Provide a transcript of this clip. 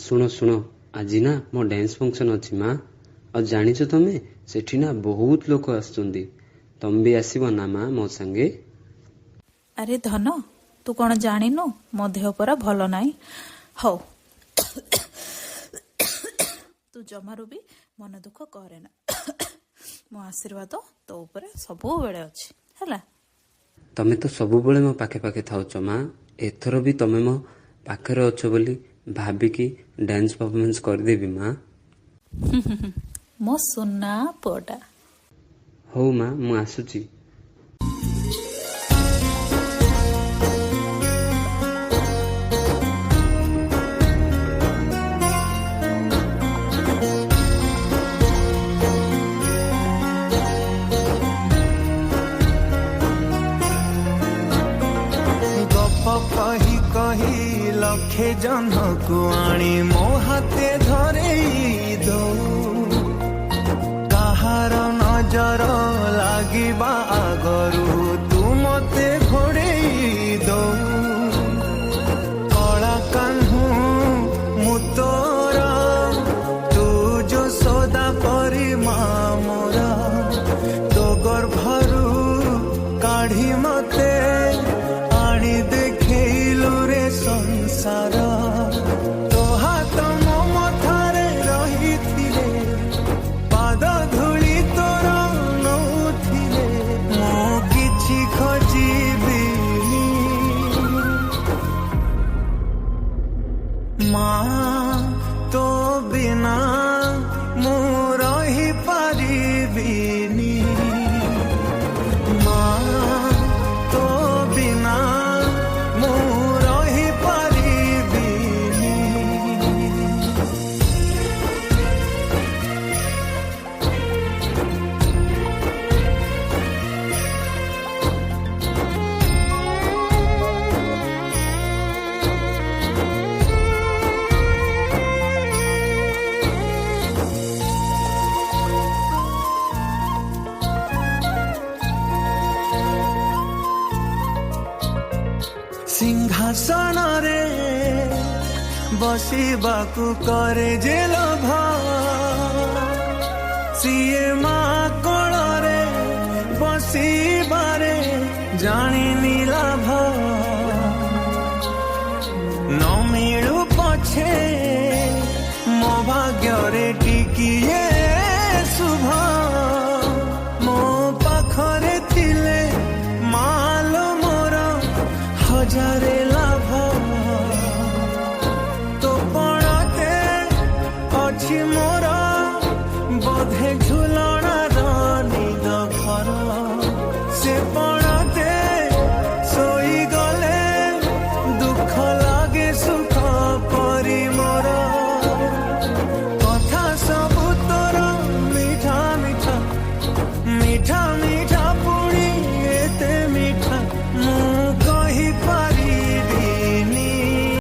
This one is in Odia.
ଶୁଣ ଶୁଣ, ଆଜି ନା ମୋ ଡ୍ୟାନ୍ସ ଫଙ୍କସନ୍ ଅଛି ମା। ଆଉ ଜାଣିଛ ତମେ, ସେଠି ନା ବହୁତ ଲୋକ ଆସୁଛନ୍ତି। ତମେ ବି ଆସିବ ନା ମା ମୋ ସାଙ୍ଗେ? ଆରେ ଧନ, ତୁ କଣ ଜାଣିନୁ ମୋ ଦେହ ପରା ଭଲ ନାହିଁ। ହଉ, ତୁ ଜମାରୁ ବି ମନ ଦୁଃଖ କରେନା। ମୋ ଆଶୀର୍ବାଦ ତୋ ଉପରେ ସବୁବେଳେ ଅଛି ହେଲା। ତମେ ତ ସବୁବେଳେ ମୋ ପାଖେ ପାଖେ ଥାଉଛ ମା। ଏଥର ବି ତମେ ମୋ ପାଖରେ ଅଛ ବୋଲି ଭାବିକି ଡ୍ୟାନ୍ସ ପରଫର୍ମାନ୍ସ କରିଦେବି ମା। ମୋ ସୁନା ପୁଅଟା। ହଉ ମା, ମୁଁ ଆସୁଛି। କହି କହି ଲକ୍ଷେ ଜହ୍ନକୁ ଆଣି ମୋ ହାତେ ଧରେଇ ଦଉ। କାହାର ନଜର ଲାଗିବା ଆଗରୁ ତୁ ମତେ ଘୋଡେଇ ଦଉ। କଳା କାହ୍ନୁ ମୁଁ ତୋର, ତୁ ଯଶୋଦା ପରି ମା ମୋର। ତୋ ଗର୍ଭରୁ କାଢି ମତେ ଆଣି ଦେଖେଇଲୁ ରେ ସଂସାର। ତୋ ହାତ ମୋ ମଥାରେ ରହିଥିଲେ, ପାଦ ଧୂଳି ତୋର ନଉଥିଲେ। ମୁଁ କିଛି ଖୋଜିବିନି ମା, ତୋ ବିନା ମୁଁ ରହିପାରିବିନି। ମା, ତୋ ବିନା ମୁଁ ରହିପାରିବିନି। ସିଂହାସନରେ ବସିବାକୁ କରେ ଯେ ଲୋଭ, ସିଏ ମା କୋଳରେ ବସିବାରେ ଜାଣିନି ଲାଭ। ନ ମିଳୁ ପଛେ ମୋ ଭାଗ୍ୟରେ ଟିକିଏ ଶୁଭ। ମୋ ପାଖରେ ଥିଲେ ମାଲୋ ମୋର ହଜାରେ ଲାଭ। ତୋ ପଣତେ ଅଛି ମୋର ବୋଧେ ଝୁଲଣାର ନିଦ ଘର। ସେ ପଣତେ ଶୋଇଗଲେ ଦୁଃଖ ଲାଗେ ସୁଖ ପରି ମୋର। କଥା ସବୁ ତୋର ମିଠା ମିଠା, ମିଠା